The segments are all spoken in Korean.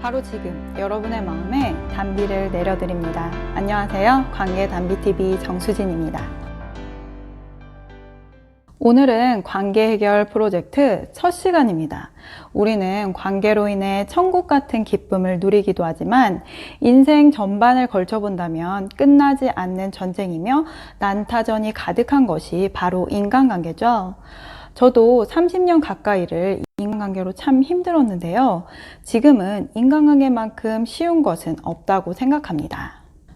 바로 지금 여러분의 마음에 단비를 내려드립니다. 안녕하세요. 관계단비TV 정수진입니다. 오늘은 관계 해결 프로젝트 첫 시간입니다. 우리는 관계로 인해 천국 같은 기쁨을 누리기도 하지만 인생 전반을 걸쳐본다면 끝나지 않는 전쟁이며 난타전이 가득한 것이 바로 인간관계죠. 저도 30년 가까이를 인간관계로 참 힘들었는데요. 지금은 인간관계만큼 쉬운 것은 없다고 생각합니다.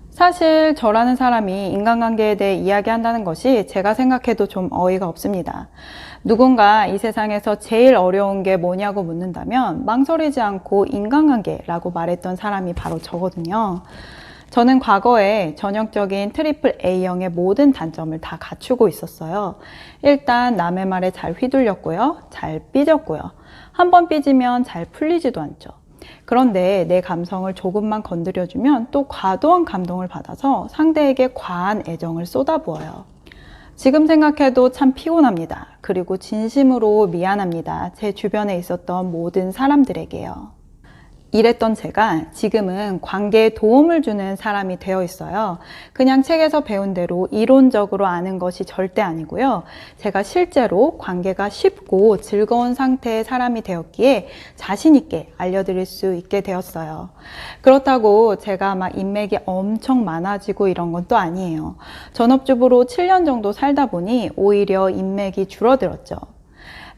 사실 저라는 사람이 인간관계에 대해 이야기한다는 것이 제가 생각해도 좀 어이가 없습니다. 누군가 이 세상에서 제일 어려운 게 뭐냐고 묻는다면 망설이지 않고 인간관계라고 말했던 사람이 바로 저거든요. 저는 과거에 전형적인 트리플 A형의 모든 단점을 다 갖추고 있었어요. 일단 남의 말에 잘 휘둘렸고요. 잘 삐졌고요. 한번 삐지면 잘 풀리지도 않죠. 그런데 내 감성을 조금만 건드려주면 또 과도한 감동을 받아서 상대에게 과한 애정을 쏟아부어요. 지금 생각해도 참 피곤합니다. 그리고 진심으로 미안합니다. 제 주변에 있었던 모든 사람들에게요. 이랬던 제가 지금은 관계에 도움을 주는 사람이 되어 있어요. 그냥 책에서 배운 대로 이론적으로 아는 것이 절대 아니고요. 제가 실제로 관계가 쉽고 즐거운 상태의 사람이 되었기에 자신 있게 알려드릴 수 있게 되었어요. 그렇다고 제가 막 인맥이 엄청 많아지고 이런 건 또 아니에요. 전업주부로 7년 정도 살다 보니 오히려 인맥이 줄어들었죠.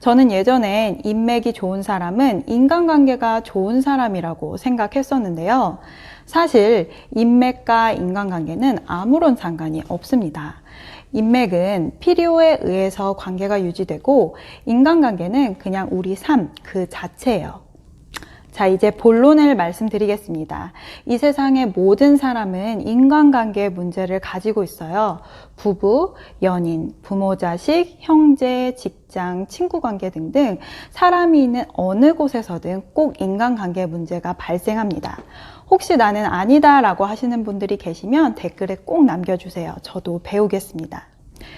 저는 예전엔 인맥이 좋은 사람은 인간관계가 좋은 사람이라고 생각했었는데요. 사실 인맥과 인간관계는 아무런 상관이 없습니다. 인맥은 필요에 의해서 관계가 유지되고 인간관계는 그냥 우리 삶 그 자체예요. 자, 이제 본론을 말씀드리겠습니다. 이 세상의 모든 사람은 인간관계의 문제를 가지고 있어요. 부부, 연인, 부모, 자식, 형제, 직장, 친구관계 등등 사람이 있는 어느 곳에서든 꼭 인간관계 문제가 발생합니다. 혹시 나는 아니다 라고 하시는 분들이 계시면 댓글에 꼭 남겨주세요. 저도 배우겠습니다.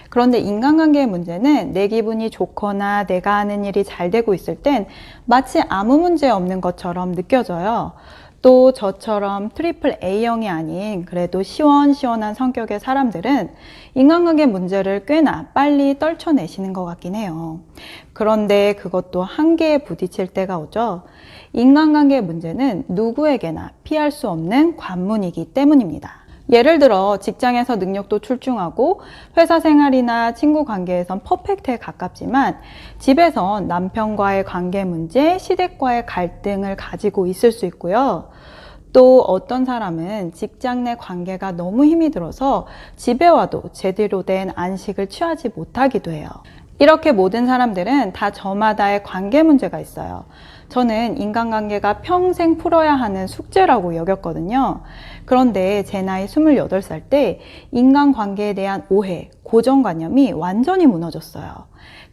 그런데 인간관계의 문제는 내 기분이 좋거나 내가 하는 일이 잘 되고 있을 땐 마치 아무 문제 없는 것처럼 느껴져요. 또 저처럼 트리플 A형이 아닌 그래도 시원시원한 성격의 사람들은 인간관계 문제를 꽤나 빨리 떨쳐내시는 것 같긴 해요. 그런데 그것도 한계에 부딪힐 때가 오죠. 인간관계 문제는 누구에게나 피할 수 없는 관문이기 때문입니다. 예를 들어 직장에서 능력도 출중하고 회사 생활이나 친구 관계에선 퍼펙트에 가깝지만 집에선 남편과의 관계 문제, 시댁과의 갈등을 가지고 있을 수 있고요. 또 어떤 사람은 직장 내 관계가 너무 힘이 들어서 집에 와도 제대로 된 안식을 취하지 못하기도 해요. 이렇게 모든 사람들은 다 저마다의 관계 문제가 있어요. 저는 인간관계가 평생 풀어야 하는 숙제라고 여겼거든요. 그런데 제 나이 28살 때 인간관계에 대한 오해, 고정관념이 완전히 무너졌어요.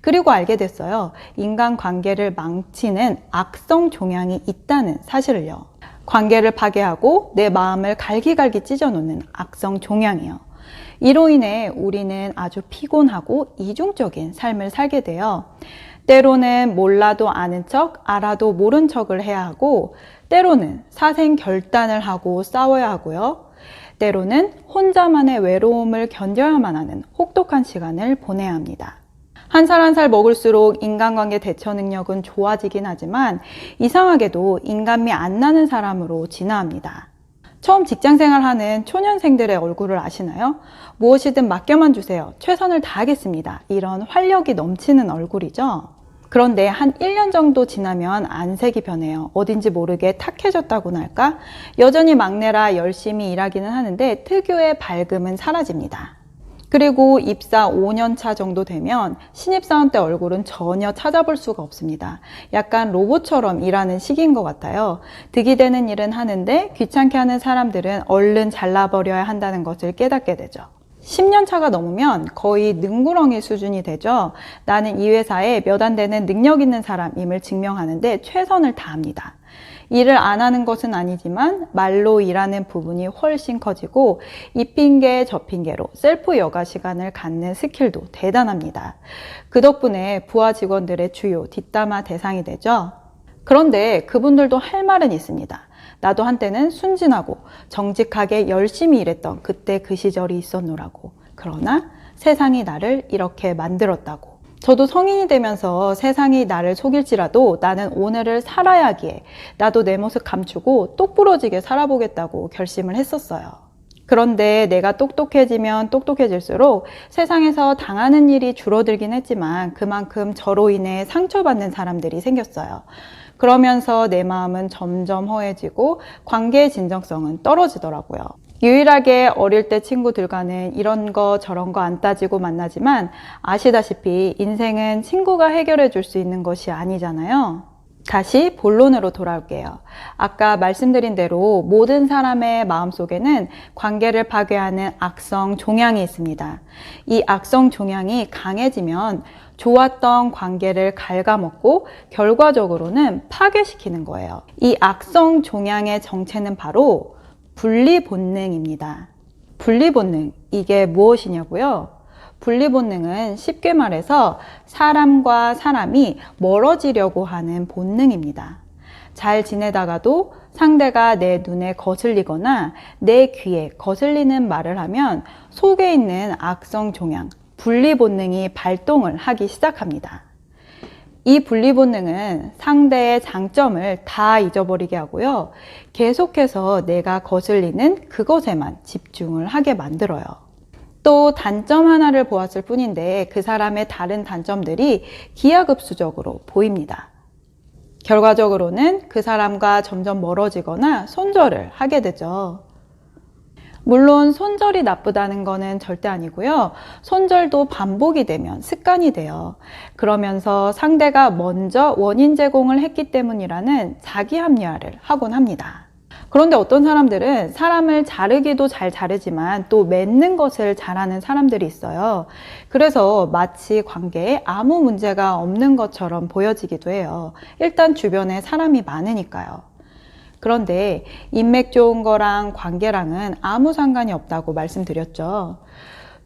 그리고 알게 됐어요. 인간관계를 망치는 악성 종양이 있다는 사실을요. 관계를 파괴하고 내 마음을 갈기갈기 찢어놓는 악성 종양이요. 이로 인해 우리는 아주 피곤하고 이중적인 삶을 살게 돼요. 때로는 몰라도 아는 척, 알아도 모른 척을 해야 하고 때로는 사생 결단을 하고 싸워야 하고요. 때로는 혼자만의 외로움을 견뎌야만 하는 혹독한 시간을 보내야 합니다. 한 살 한 살 먹을수록 인간관계 대처 능력은 좋아지긴 하지만 이상하게도 인간미 안 나는 사람으로 진화합니다. 처음 직장생활하는 초년생들의 얼굴을 아시나요? 무엇이든 맡겨만 주세요. 최선을 다하겠습니다. 이런 활력이 넘치는 얼굴이죠. 그런데 한 1년 정도 지나면 안색이 변해요. 어딘지 모르게 탁해졌다고나 할까? 여전히 막내라 열심히 일하기는 하는데 특유의 밝음은 사라집니다. 그리고 입사 5년 차 정도 되면 신입사원 때 얼굴은 전혀 찾아볼 수가 없습니다. 약간 로봇처럼 일하는 시기인 것 같아요. 득이 되는 일은 하는데 귀찮게 하는 사람들은 얼른 잘라버려야 한다는 것을 깨닫게 되죠. 10년 차가 넘으면 거의 능구렁이 수준이 되죠. 나는 이 회사에 몇 안 되는 능력 있는 사람임을 증명하는데 최선을 다합니다. 일을 안 하는 것은 아니지만 말로 일하는 부분이 훨씬 커지고 이 핑계 저 핑계로 셀프 여가 시간을 갖는 스킬도 대단합니다. 그 덕분에 부하 직원들의 주요 뒷담화 대상이 되죠. 그런데 그분들도 할 말은 있습니다. 나도 한때는 순진하고 정직하게 열심히 일했던 그때 그 시절이 있었노라고. 그러나 세상이 나를 이렇게 만들었다고. 저도 성인이 되면서 세상이 나를 속일지라도 나는 오늘을 살아야 하기에 나도 내 모습 감추고 똑부러지게 살아보겠다고 결심을 했었어요. 그런데 내가 똑똑해지면 똑똑해질수록 세상에서 당하는 일이 줄어들긴 했지만 그만큼 저로 인해 상처받는 사람들이 생겼어요. 그러면서 내 마음은 점점 허해지고 관계의 진정성은 떨어지더라고요. 유일하게 어릴 때 친구들과는 이런 거 저런 거 안 따지고 만나지만 아시다시피 인생은 친구가 해결해 줄 수 있는 것이 아니잖아요. 다시 본론으로 돌아올게요. 아까 말씀드린 대로 모든 사람의 마음속에는 관계를 파괴하는 악성 종양이 있습니다. 이 악성 종양이 강해지면 좋았던 관계를 갉아먹고 결과적으로는 파괴시키는 거예요. 이 악성 종양의 정체는 바로 분리 본능입니다. 분리 본능, 이게 무엇이냐고요? 분리 본능은 쉽게 말해서 사람과 사람이 멀어지려고 하는 본능입니다. 잘 지내다가도 상대가 내 눈에 거슬리거나 내 귀에 거슬리는 말을 하면 속에 있는 악성 종양, 분리 본능이 발동을 하기 시작합니다. 이 분리 본능은 상대의 장점을 다 잊어버리게 하고요. 계속해서 내가 거슬리는 그것에만 집중을 하게 만들어요. 또 단점 하나를 보았을 뿐인데 그 사람의 다른 단점들이 기하급수적으로 보입니다. 결과적으로는 그 사람과 점점 멀어지거나 손절을 하게 되죠. 물론 손절이 나쁘다는 거는 절대 아니고요. 손절도 반복이 되면 습관이 돼요. 그러면서 상대가 먼저 원인 제공을 했기 때문이라는 자기 합리화를 하곤 합니다. 그런데 어떤 사람들은 사람을 자르기도 잘 자르지만 또 맺는 것을 잘하는 사람들이 있어요. 그래서 마치 관계에 아무 문제가 없는 것처럼 보여지기도 해요. 일단 주변에 사람이 많으니까요. 그런데 인맥 좋은 거랑 관계랑은 아무 상관이 없다고 말씀드렸죠.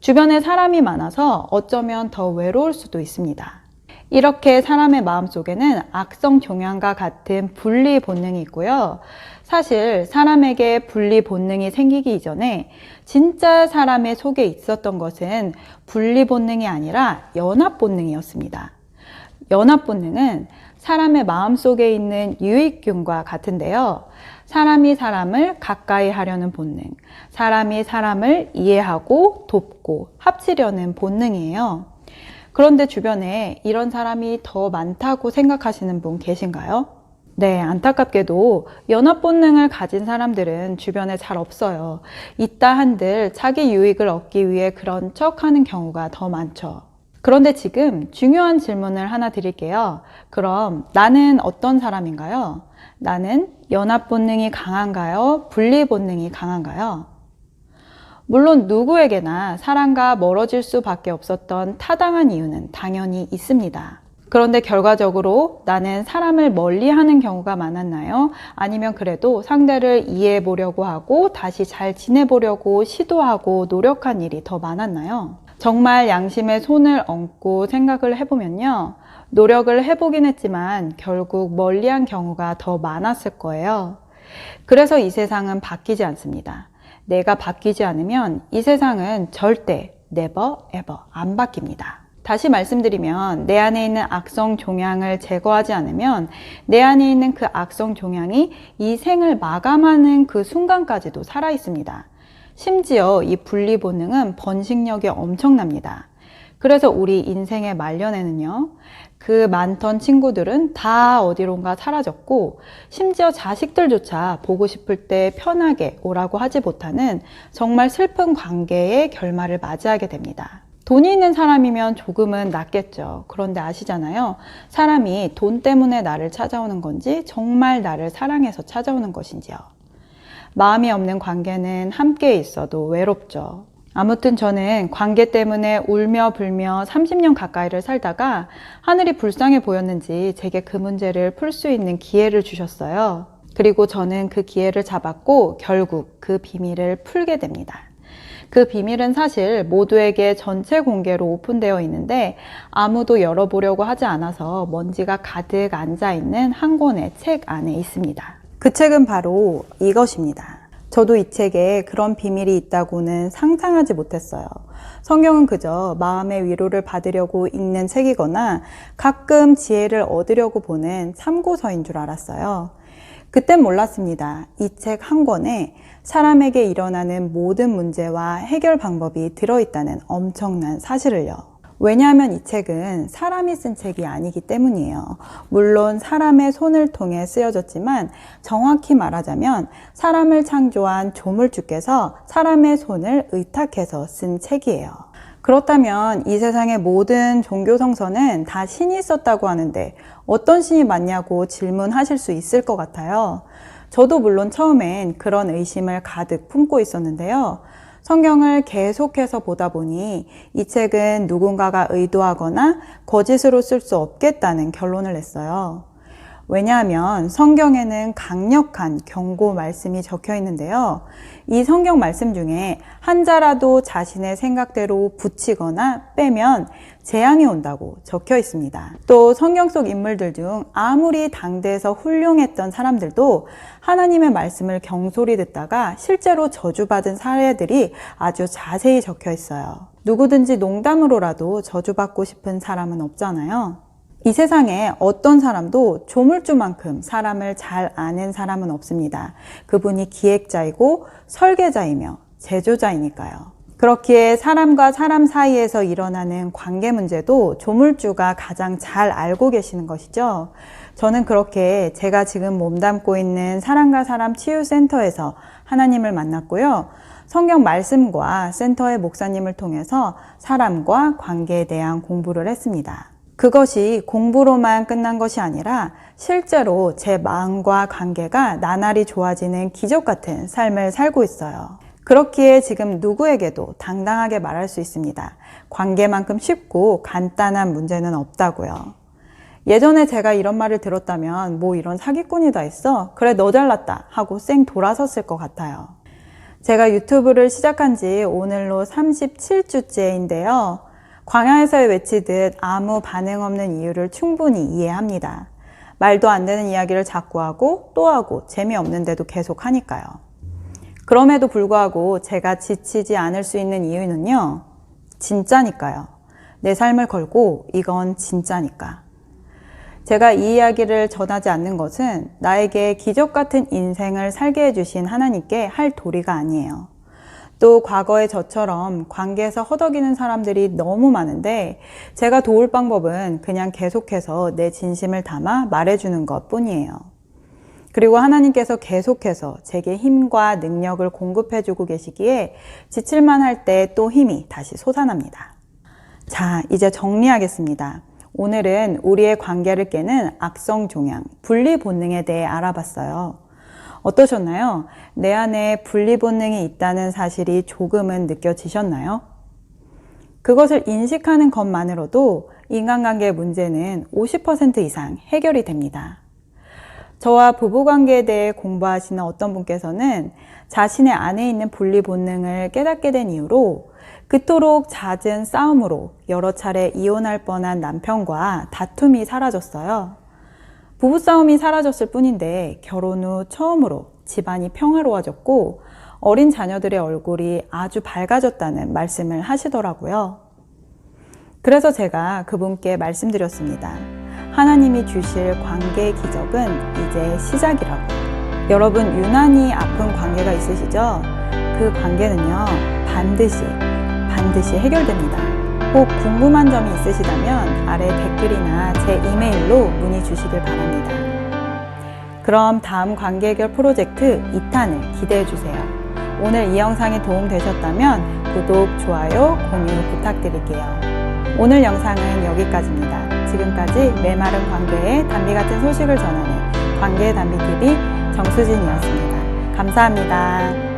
주변에 사람이 많아서 어쩌면 더 외로울 수도 있습니다. 이렇게 사람의 마음속에는 악성 종양과 같은 분리 본능이 있고요. 사실 사람에게 분리 본능이 생기기 이전에 진짜 사람의 속에 있었던 것은 분리 본능이 아니라 연합 본능이었습니다. 연합 본능은 사람의 마음속에 있는 유익균과 같은데요. 사람이 사람을 가까이 하려는 본능, 사람이 사람을 이해하고 돕고 합치려는 본능이에요. 그런데 주변에 이런 사람이 더 많다고 생각하시는 분 계신가요? 네, 안타깝게도 연합 본능을 가진 사람들은 주변에 잘 없어요. 있다 한들 자기 유익을 얻기 위해 그런 척 하는 경우가 더 많죠. 그런데 지금 중요한 질문을 하나 드릴게요. 그럼 나는 어떤 사람인가요? 나는 연합 본능이 강한가요? 분리 본능이 강한가요? 물론 누구에게나 사람과 멀어질 수밖에 없었던 타당한 이유는 당연히 있습니다. 그런데 결과적으로 나는 사람을 멀리하는 경우가 많았나요? 아니면 그래도 상대를 이해해 보려고 하고 다시 잘 지내보려고 시도하고 노력한 일이 더 많았나요? 정말 양심에 손을 얹고 생각을 해보면요. 노력을 해보긴 했지만 결국 멀리한 경우가 더 많았을 거예요. 그래서 이 세상은 바뀌지 않습니다. 내가 바뀌지 않으면 이 세상은 절대 never ever 안 바뀝니다. 다시 말씀드리면 내 안에 있는 악성 종양을 제거하지 않으면 내 안에 있는 그 악성 종양이 이 생을 마감하는 그 순간까지도 살아 있습니다. 심지어 이 분리 본능은 번식력이 엄청납니다. 그래서 우리 인생의 말년에는요, 그 많던 친구들은 다 어디론가 사라졌고 심지어 자식들조차 보고 싶을 때 편하게 오라고 하지 못하는 정말 슬픈 관계의 결말을 맞이하게 됩니다. 돈이 있는 사람이면 조금은 낫겠죠. 그런데 아시잖아요. 사람이 돈 때문에 나를 찾아오는 건지 정말 나를 사랑해서 찾아오는 것인지요. 마음이 없는 관계는 함께 있어도 외롭죠. 아무튼 저는 관계 때문에 울며 불며 30년 가까이를 살다가 하늘이 불쌍해 보였는지 제게 그 문제를 풀 수 있는 기회를 주셨어요. 그리고 저는 그 기회를 잡았고 결국 그 비밀을 풀게 됩니다. 그 비밀은 사실 모두에게 전체 공개로 오픈되어 있는데 아무도 열어보려고 하지 않아서 먼지가 가득 앉아있는 한 권의 책 안에 있습니다. 그 책은 바로 이것입니다. 저도 이 책에 그런 비밀이 있다고는 상상하지 못했어요. 성경은 그저 마음의 위로를 받으려고 읽는 책이거나 가끔 지혜를 얻으려고 보는 참고서인 줄 알았어요. 그땐 몰랐습니다. 이 책 한 권에 사람에게 일어나는 모든 문제와 해결 방법이 들어있다는 엄청난 사실을요. 왜냐하면 이 책은 사람이 쓴 책이 아니기 때문이에요. 물론 사람의 손을 통해 쓰여졌지만 정확히 말하자면 사람을 창조한 조물주께서 사람의 손을 의탁해서 쓴 책이에요. 그렇다면 이 세상의 모든 종교 성서는 다 신이 썼다고 하는데 어떤 신이 맞냐고 질문하실 수 있을 것 같아요. 저도 물론 처음엔 그런 의심을 가득 품고 있었는데요. 성경을 계속해서 보다 보니 이 책은 누군가가 의도하거나 거짓으로 쓸 수 없겠다는 결론을 냈어요. 왜냐하면 성경에는 강력한 경고 말씀이 적혀 있는데요. 이 성경 말씀 중에 한 자라도 자신의 생각대로 붙이거나 빼면 재앙이 온다고 적혀 있습니다. 또 성경 속 인물들 중 아무리 당대에서 훌륭했던 사람들도 하나님의 말씀을 경솔히 듣다가 실제로 저주받은 사례들이 아주 자세히 적혀 있어요. 누구든지 농담으로라도 저주받고 싶은 사람은 없잖아요. 이 세상에 어떤 사람도 조물주만큼 사람을 잘 아는 사람은 없습니다. 그분이 기획자이고 설계자이며 제조자이니까요. 그렇기에 사람과 사람 사이에서 일어나는 관계 문제도 조물주가 가장 잘 알고 계시는 것이죠. 저는 그렇게 제가 지금 몸담고 있는 사람과 사람 치유센터에서 하나님을 만났고요. 성경 말씀과 센터의 목사님을 통해서 사람과 관계에 대한 공부를 했습니다. 그것이 공부로만 끝난 것이 아니라 실제로 제 마음과 관계가 나날이 좋아지는 기적 같은 삶을 살고 있어요. 그렇기에 지금 누구에게도 당당하게 말할 수 있습니다. 관계만큼 쉽고 간단한 문제는 없다고요. 예전에 제가 이런 말을 들었다면 뭐 이런 사기꾼이 다 있어? 그래 너 잘났다 하고 쌩 돌아섰을 것 같아요. 제가 유튜브를 시작한 지 오늘로 37주째인데요. 광야에서 외치듯 아무 반응 없는 이유를 충분히 이해합니다. 말도 안 되는 이야기를 자꾸 하고 또 하고 재미없는데도 계속 하니까요. 그럼에도 불구하고 제가 지치지 않을 수 있는 이유는요. 진짜니까요. 내 삶을 걸고 이건 진짜니까. 제가 이 이야기를 전하지 않는 것은 나에게 기적 같은 인생을 살게 해주신 하나님께 할 도리가 아니에요. 또 과거의 저처럼 관계에서 허덕이는 사람들이 너무 많은데 제가 도울 방법은 그냥 계속해서 내 진심을 담아 말해주는 것 뿐이에요. 그리고 하나님께서 계속해서 제게 힘과 능력을 공급해주고 계시기에 지칠만 할 때 또 힘이 다시 솟아납니다. 자, 이제 정리하겠습니다. 오늘은 우리의 관계를 깨는 악성 종양, 분리 본능에 대해 알아봤어요. 어떠셨나요? 내 안에 분리 본능이 있다는 사실이 조금은 느껴지셨나요? 그것을 인식하는 것만으로도 인간관계의 문제는 50% 이상 해결이 됩니다. 저와 부부관계에 대해 공부하시는 어떤 분께서는 자신의 안에 있는 분리 본능을 깨닫게 된 이후로 그토록 잦은 싸움으로 여러 차례 이혼할 뻔한 남편과 다툼이 사라졌어요. 부부싸움이 사라졌을 뿐인데 결혼 후 처음으로 집안이 평화로워졌고 어린 자녀들의 얼굴이 아주 밝아졌다는 말씀을 하시더라고요. 그래서 제가 그분께 말씀드렸습니다. 하나님이 주실 관계의 기적은 이제 시작이라고. 여러분 유난히 아픈 관계가 있으시죠? 그 관계는요 반드시 해결됩니다. 혹 궁금한 점이 있으시다면 아래 댓글이나 제 이메일로 문의 주시길 바랍니다. 그럼 다음 관계 해결 프로젝트 2탄을 기대해 주세요. 오늘 이 영상이 도움되셨다면 구독, 좋아요, 공유 부탁드릴게요. 오늘 영상은 여기까지입니다. 지금까지 메마른 관계에 단비 같은 소식을 전하는 관계의 단비TV 정수진이었습니다. 감사합니다.